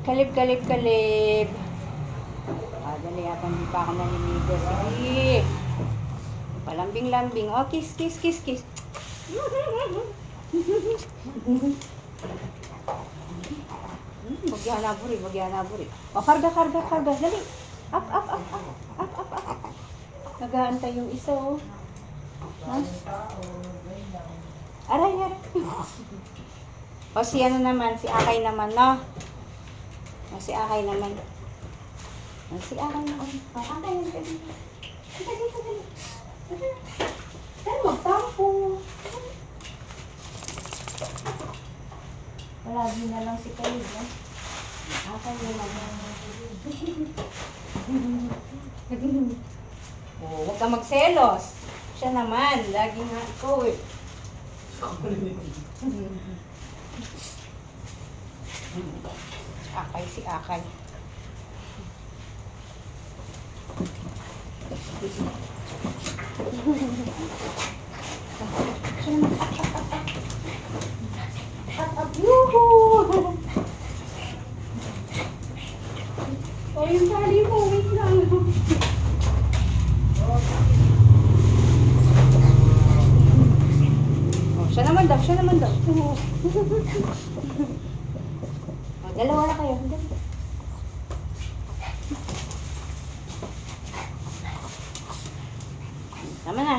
Kalib, kalib, kalib. Ah, dali ako, hindi pa ako naliligo. Sige. Palambing-lambing. Oh, kiss, kiss, kiss, kiss. Magyanaburi, magyanaburi. Oh, karga, karga, karga. Dali. Up, up, up, up. Up, up, up. Nag-aantay yung isa, oh. Ha? Aray, aray. O, si ano naman, si Akay naman, no? O, si Akay naman. O, si Akay naman. O, Akay naman. Dali, dali. Dali, magtampo. Palagi na lang si Kayo, no? Akay naman. Oh, huwag ka magselos. Siya naman, lagi nga ikaw eh. Akay si Akay. Siya naman. At yuhuu! O yung tali mo, wait lang. Siya naman daw, siya naman daw. O, dalawa na kayo. Tama na.